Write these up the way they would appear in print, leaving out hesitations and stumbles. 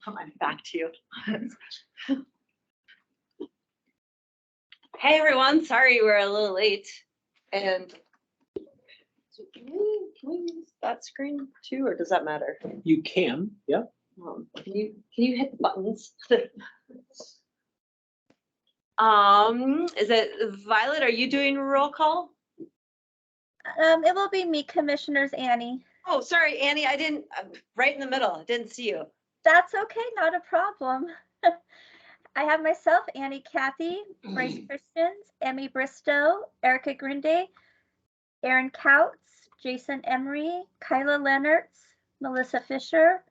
I'm back to you. Hey everyone, sorry we're a little late. And can we use that screen too, or does that matter? You can, yeah. Can you hit the buttons? Is it Violet? Are you doing roll call? It will be me, Commissioners Annie. Oh, sorry, Annie. I didn't. I'm right in the middle. I didn't see you. That's okay, not a problem. I have myself, Annie Kathy, Bryce Christians, Emmy Bristow, Erica Grinde, Aaron Couts, Jason Emery, Kyla Leonards, Melissa Fisher,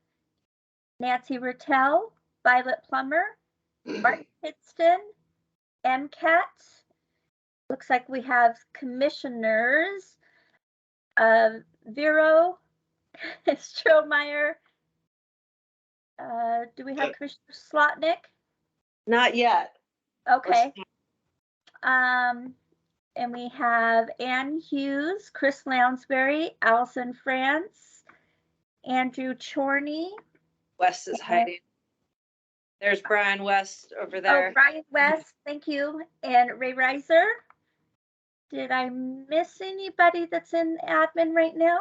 Nancy Rattel, Violet Plummer, Martin Pittston, MCAT. Looks like we have commissioners, Vero, Strohmeyer. Do we have Commissioner Slotnick? Not yet. Okay. And we have Ann Hughes, Chris Lounsbury, Allison France, Andrew Chorney. West is hiding. There's Brian West over there. Oh, Brian West, thank you. And Ray Reiser. Did I miss anybody that's in admin right now?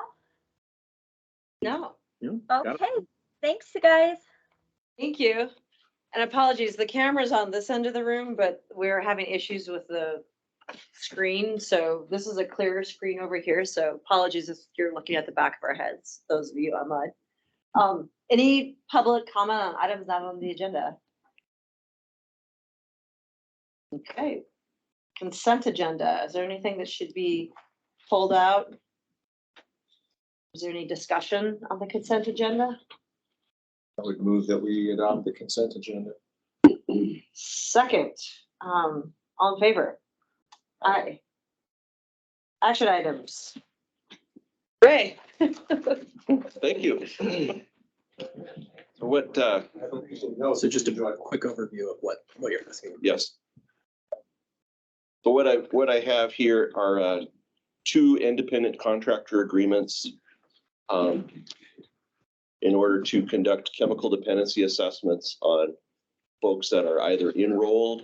No. Okay, thanks you guys. Thank you. And apologies, the camera's on this end of the room, but we're having issues with the screen. So this is a clearer screen over here. So apologies if you're looking at the back of our heads, those of you online. Any public comment on items not on the agenda? Okay. Consent agenda. Is there anything that should be pulled out? Is there any discussion on the consent agenda? I would move that we adopt the consent agenda. Second, all in favor? Aye. Action items. Ray. Thank you. So what, So just a quick overview of what you're asking. yes. So what I have here are two independent contractor agreements in order to conduct chemical dependency assessments on folks that are either enrolled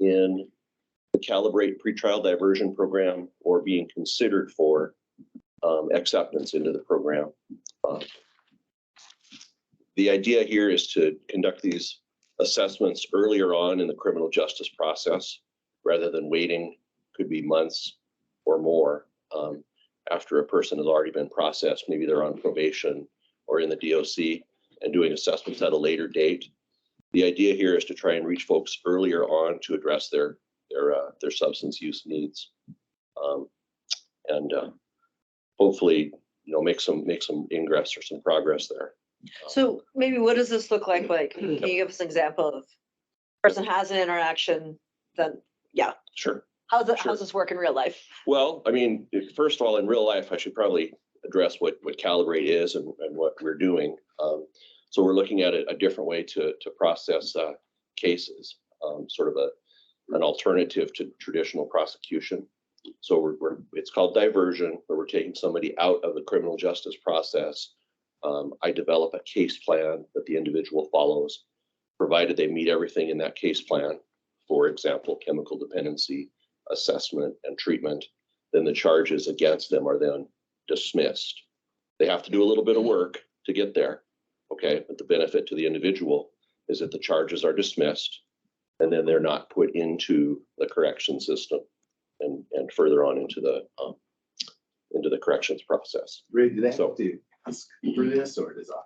in the Calibrate pretrial diversion program or being considered for acceptance into the program. The idea here is to conduct these assessments earlier on in the criminal justice process, rather than waiting, could be months or more, after a person has already been processed. Maybe they're on probation or in the DOC, and doing assessments at a later date. The idea here is to try and reach folks earlier on to address their substance use needs, and hopefully, make some ingress or some progress there. So maybe what does this look like? Like, can you give us an example of person has an interaction, then yeah. Sure. How's this work in real life? Well, I mean, first of all, in real life, I should probably address what Calibrate is and what we're doing. So we're looking at a different way to process cases, sort of an alternative to traditional prosecution. So it's called diversion, where we're taking somebody out of the criminal justice process. I develop a case plan that the individual follows, provided they meet everything in that case plan. For example, chemical dependency assessment and treatment. Then the charges against them are then dismissed. They have to do a little bit of work to get there. Okay, but the benefit to the individual is that the charges are dismissed, and then they're not put into the correction system and further on into the corrections process. Ray, do they have to ask for this, or does a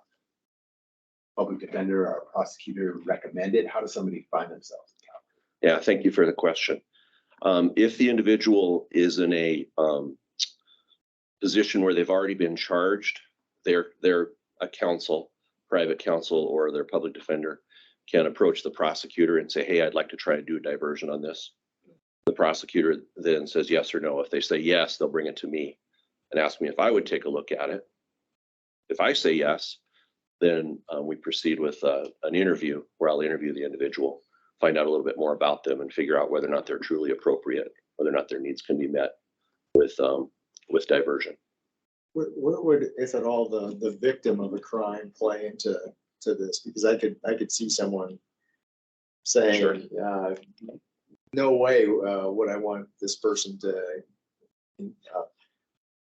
public defender or a prosecutor recommend it? How does somebody find themselves in California? Yeah, thank you for the question. If the individual is in a position where they've already been charged, their counsel, private counsel, or their public defender can approach the prosecutor and say, hey, I'd like to try and do a diversion on this. The prosecutor then says yes or no. If they say yes, they'll bring it to me and ask me if I would take a look at it. If I say yes, then we proceed with an interview where I'll interview the individual, find out a little bit more about them, and figure out whether or not they're truly appropriate, whether or not their needs can be met with diversion. What would, if at all, the victim of a crime play into to this, because I could see someone saying, no way, would I want this person to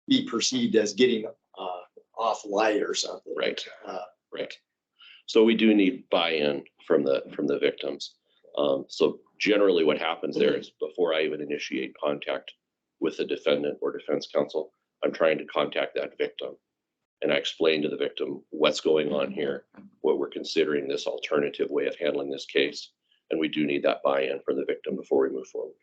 be perceived as getting off light or something. Right. Right. So we do need buy-in from the victims. So generally what happens there is before I even initiate contact with the defendant or defense counsel, I'm trying to contact that victim. And I explain to the victim what's going on here, what we're considering this alternative way of handling this case. And we do need that buy-in from the victim before we move forward.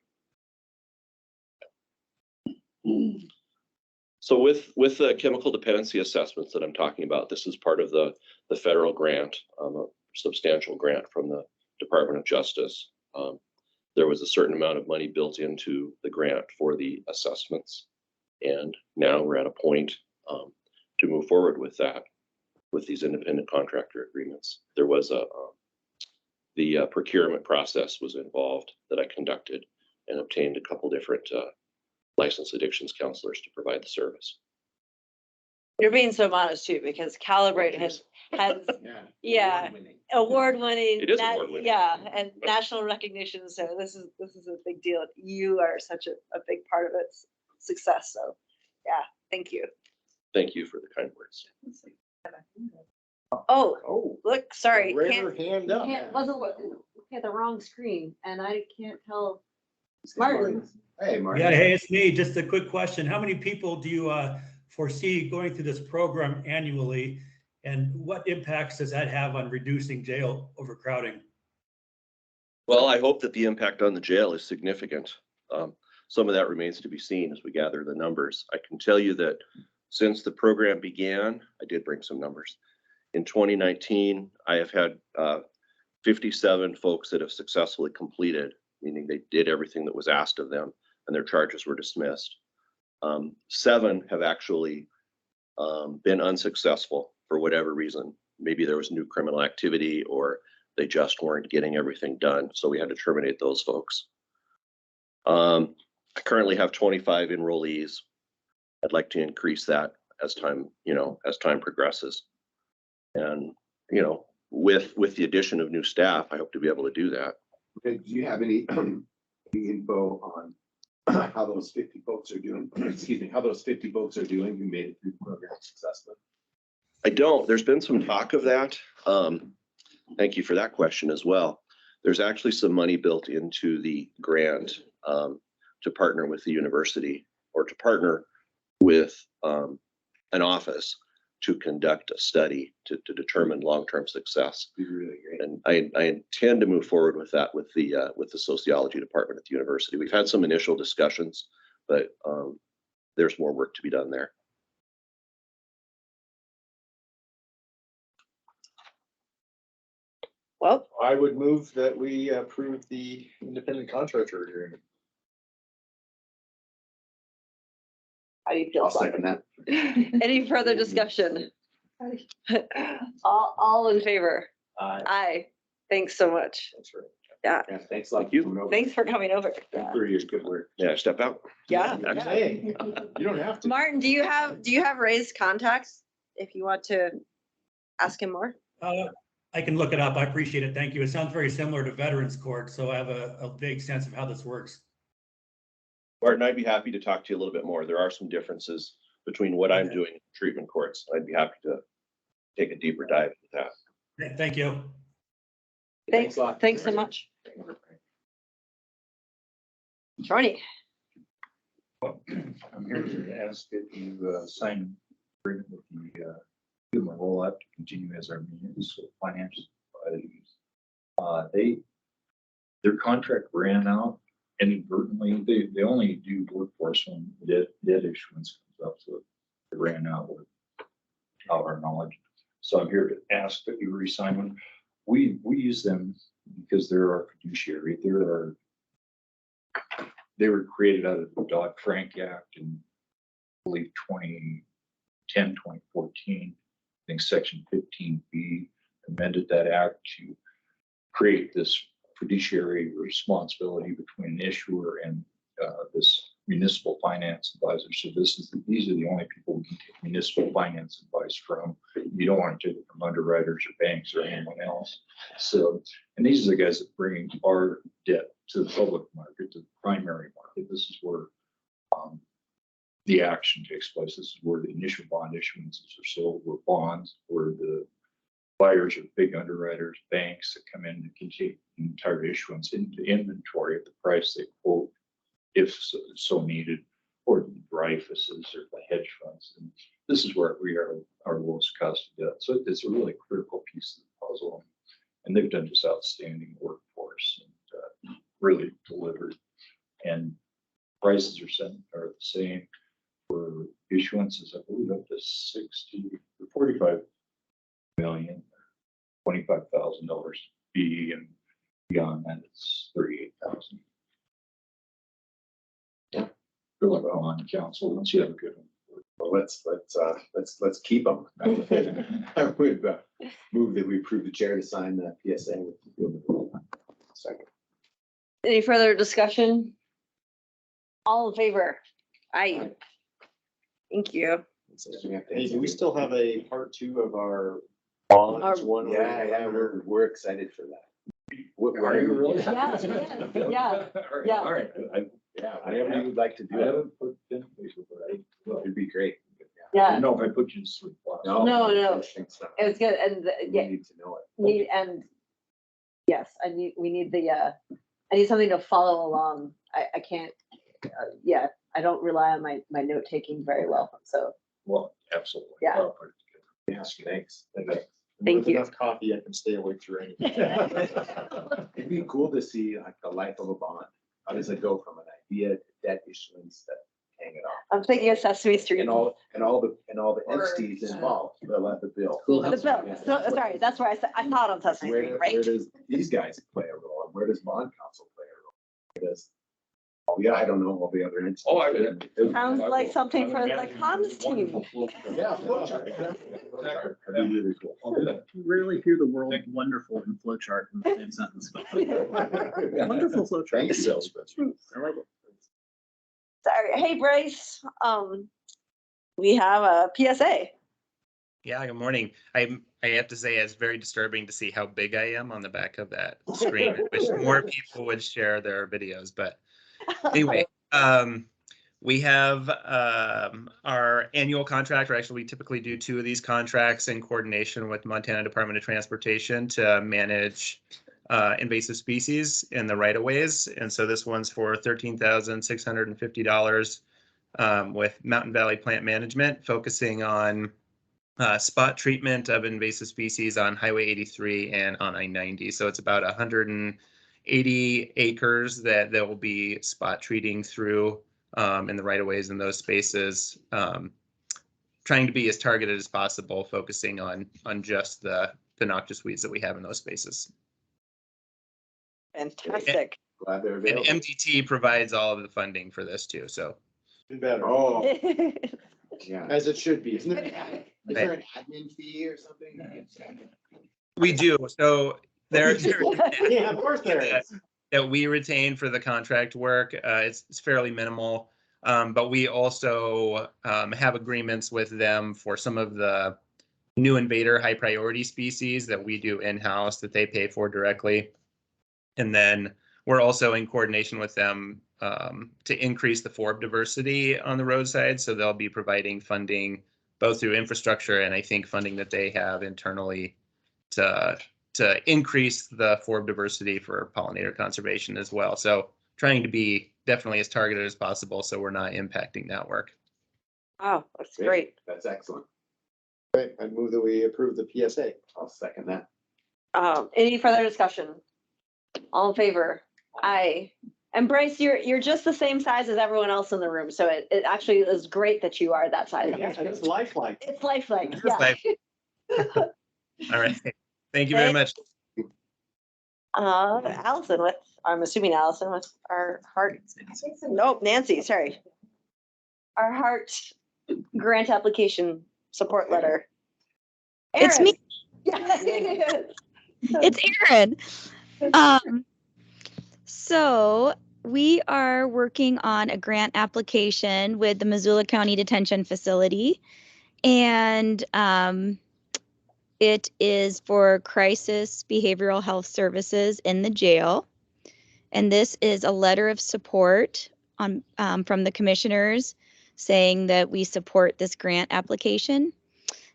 So with the chemical dependency assessments that I'm talking about, this is part of the federal grant, a substantial grant from the Department of Justice. There was a certain amount of money built into the grant for the assessments. And now we're at a point to move forward with that, with these independent contractor agreements. There was the procurement process was involved that I conducted and obtained a couple different licensed addictions counselors to provide the service. You're being so modest too, because Calibrate has, yeah, award-winning. It is award-winning. Yeah, and national recognition. So this is a big deal. You are such a big part of its success. So yeah, thank you. Thank you for the kind words. Oh, look, sorry. Rare hand up. Wasn't looking at the wrong screen, and I can't tell. Martin. Hey, Martin. Yeah, hey, it's me. Just a quick question. How many people do you foresee going through this program annually? And what impacts does that have on reducing jail overcrowding? Well, I hope that the impact on the jail is significant. Some of that remains to be seen as we gather the numbers. I can tell you that since the program began, I did bring some numbers. In 2019, I have had 57 folks that have successfully completed, meaning they did everything that was asked of them and their charges were dismissed. 7 have actually been unsuccessful for whatever reason. Maybe there was new criminal activity or they just weren't getting everything done. So we had to terminate those folks. I currently have 25 enrollees. I'd like to increase that as time, as time progresses. And, with the addition of new staff, I hope to be able to do that. Okay, do you have any info on how those 50 folks are doing? Excuse me, how those 50 folks are doing who made it through the program successfully? I don't. There's been some talk of that. Thank you for that question as well. There's actually some money built into the grant to partner with the university or to partner with an office to conduct a study to determine long-term success. Be really great. And I intend to move forward with that with the sociology department at the university. We've had some initial discussions, but there's more work to be done there. Well, I would move that we approve the independent contractor agreement. how do you feel? I'll second that. Any further discussion? All in favor? Aye. Thanks so much. That's right. Yeah. Yeah, thanks a lot. Thank you. for coming over. Thanks for coming over. Thanks for your good work. Yeah, step out. Yeah. Hey, you don't have to. Martin, do you have Ray's contacts if you want to ask him more? I can look it up. I appreciate it. Thank you. It sounds very similar to Veterans Court, so I have a vague sense of how this works. Martin, I'd be happy to talk to you a little bit more. There are some differences between what I'm doing in treatment courts. I'd be happy to take a deeper dive into that. Thank you. Thanks. a lot. Thanks so much. Johnny. I'm here to ask that you sign an agreement with the human roll-up to continue as our municipal finance advisors. Their contract ran out inadvertently. They only do workforce when debt issuance comes up, so it ran out without our knowledge. So I'm here to ask that you re-sign one. We use them because they're our fiduciary. They were created out of the Dodd-Frank Act in, I believe, 2010, 2014. I think Section 15B amended that act to create this fiduciary responsibility between an issuer and this municipal finance advisors. So these are the only people we can take municipal finance advice from. You don't want to take it from underwriters or banks or anyone else. So, and these are the guys that bring our debt to the public market, to the primary market. This is where the action takes place. This is where the initial bond issuances are sold, where bonds, where the buyers are big underwriters, banks that come in to continue entire issuance into inventory at the price they quote, if so needed, or the Dreyfuses or the hedge funds. And this is where we are our lowest cost of debt. So it's a really critical piece of the puzzle. And they've done just outstanding work for us and really delivered. And prices are the same for issuances, I believe, up to 60 or 45 million, $25,000 B, and beyond that it's 38,000. Yeah. Good luck on council once you have a good one. Well, let's keep them. I would move that we approve the chair to sign the PSA with the field. Second. Any further discussion? All in favor? Aye. Thank you. Hey, do we still have a part 2 of our bonds? Our- One way or Yeah, another? we're excited for that. Are you really? Yeah. Yeah. All right. Yeah, whatever you would like to I do, haven't put pen to paper, but I will. it'd be great. I Yeah, don't know if I put you to sleep. last No, night. No. interesting stuff. it was good. And We yeah, need to know it. need, and yes, we need I need something to follow along. I can't, yeah, I don't rely on my note taking very well. So, Well, absolutely. Yeah. I'll put it together. Yes, thanks. Thank With you. enough coffee, I can stay awake through anything. It'd be cool to see like the life of a bond. How does it go from an idea to debt issuance to paying it off? I'm thinking of Sesame Street. And all the entities involved, the bill. Cool. The bill. So, sorry, that's where I thought of Sesame Street, Where right? does these guys play a role? And where does bond counsel play a role? Where does, oh yeah, I don't know all the other entities. Oh, Sounds like something for the comms team. Yeah. That'd be really cool. I'll do that. You rarely hear the word wonderful and flowchart in the same sentence. But wonderful flowchart. Thanks, Spencer. I like it. Sorry. Hey, Bryce. We have a PSA. Yeah, good morning. I have to say it's very disturbing to see how big I am on the back of that screen. I wish more people would share their videos, but anyway, we have our annual contract, or actually we typically do 2 of these contracts in coordination with Montana Department of Transportation to manage invasive species in the right of ways. And so this one's for $13,650 with Mountain Valley Plant Management, focusing on spot treatment of invasive species on Highway 83 and on I-90. So it's about 180 acres that will be spot treating through in the right of ways in those spaces, trying to be as targeted as possible, focusing on just the noxious weeds that we have in those spaces. Fantastic. Glad they're And available. MDT provides all of the funding for this too. So Been better. Oh, yeah. As it should be, isn't it? Is there an admin fee or something? we do. So there Yeah, of course there is. that we retain for the contract work. It's fairly minimal, but we also have agreements with them for some of the new invader high priority species that we do in-house that they pay for directly. And then we're also in coordination with them to increase the forb diversity on the roadside. So they'll be providing funding both through infrastructure and I think funding that they have internally to increase the forb diversity for pollinator conservation as well. So trying to be definitely as targeted as possible so we're not impacting that work. Oh, that's great. That's excellent. Right, I move that we approve the PSA. I'll second that. Any further discussion? All in favor? Aye. And Bryce, you're just the same size as everyone else in the room, so it actually is great that you are that size. It's lifelike. It's lifelike, It's yeah. All right. Thank you very much. Allison with, I'm assuming Allison with our heart. Nope, Nancy, sorry. Our heart grant application support letter. It's me. Erin. It's Aaron. So we are working on a grant application with the Missoula County Detention Facility. And it is for crisis behavioral health services in the jail. And this is a letter of support on from the commissioners saying that we support this grant application.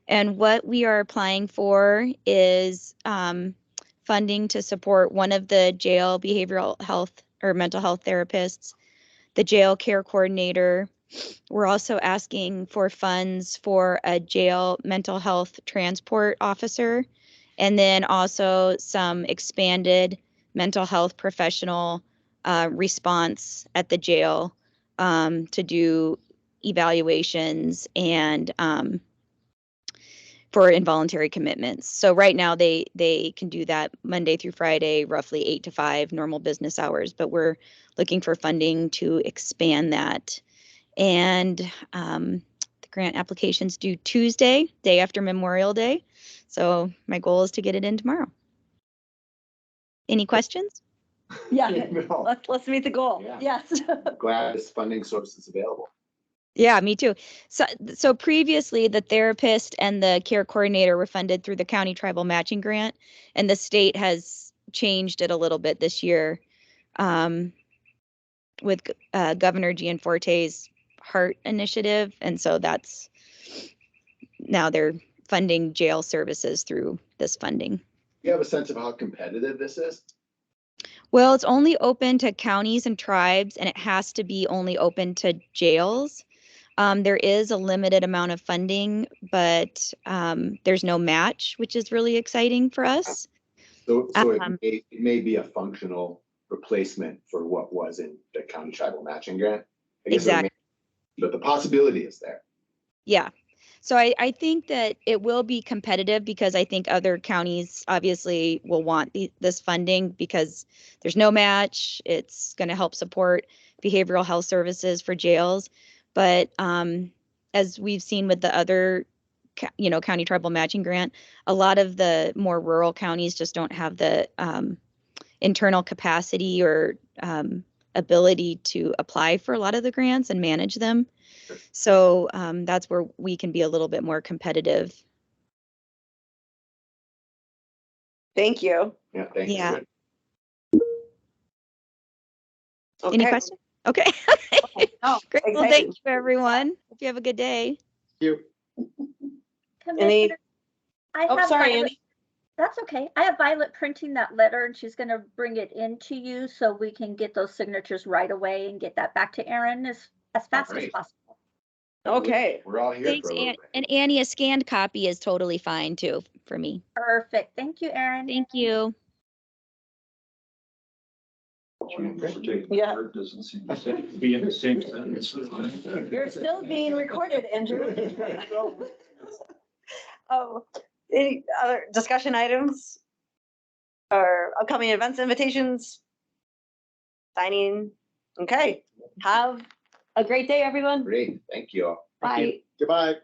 And what we are applying for is funding to support one of the jail behavioral health or mental health therapists, the jail care coordinator. We're also asking for funds for a jail mental health transport officer, and then also some expanded mental health professional response at the jail to do evaluations and for involuntary commitments. So right now they can do that Monday through Friday, roughly 8 to 5 normal business hours, but we're looking for funding to expand that. And the grant application's due Tuesday, day after Memorial Day. So my goal is to get it in tomorrow. Any questions? Yeah, No. let's meet the goal. Yeah. Yes. Glad this funding source is available. Yeah, me too. So previously the therapist and the care coordinator were funded through the county tribal matching grant, and the state has changed it a little bit this year with Governor Gianforte's Heart Initiative. And so that's now they're funding jail services through this funding. You have a sense of how competitive this is? Well, it's only open to counties and tribes, and it has to be only open to jails. There is a limited amount of funding, but there's no match, which is really exciting for us. So it may be a functional replacement for what was in the county tribal matching grant. I guess Exactly. but the possibility is there. Yeah. So I think that it will be competitive because I think other counties obviously will want this funding because there's no match. It's going to help support behavioral health services for jails. But as we've seen with the other, county tribal matching grant, a lot of the more rural counties just don't have the internal capacity or ability to apply for a lot of the grants and manage them. So that's where we can be a little bit more competitive. Thank you. Yeah, thanks. Yeah. Good. Any Okay. questions? Okay. Oh, Great. Well, exciting. thank you, everyone. Hope you have a good day. You. Commissioner, I Oh, have sorry, Violet- Annie. That's okay. I have Violet printing that letter and she's gonna bring it in to you so we can get those signatures right away and get that back to Erin as fast as Alright. possible. Okay. We're all here Thanks, for a little Annie. bit. And Annie, a scanned copy is totally fine too for me. Perfect. Thank you, Erin. Thank you. Yeah. It doesn't seem to be in the same sentence. You're still being recorded, Andrew. Oh, any other discussion items? Or upcoming events, invitations? Signing? Okay. Have a great day, everyone. Great, thank you all. Bye. Goodbye.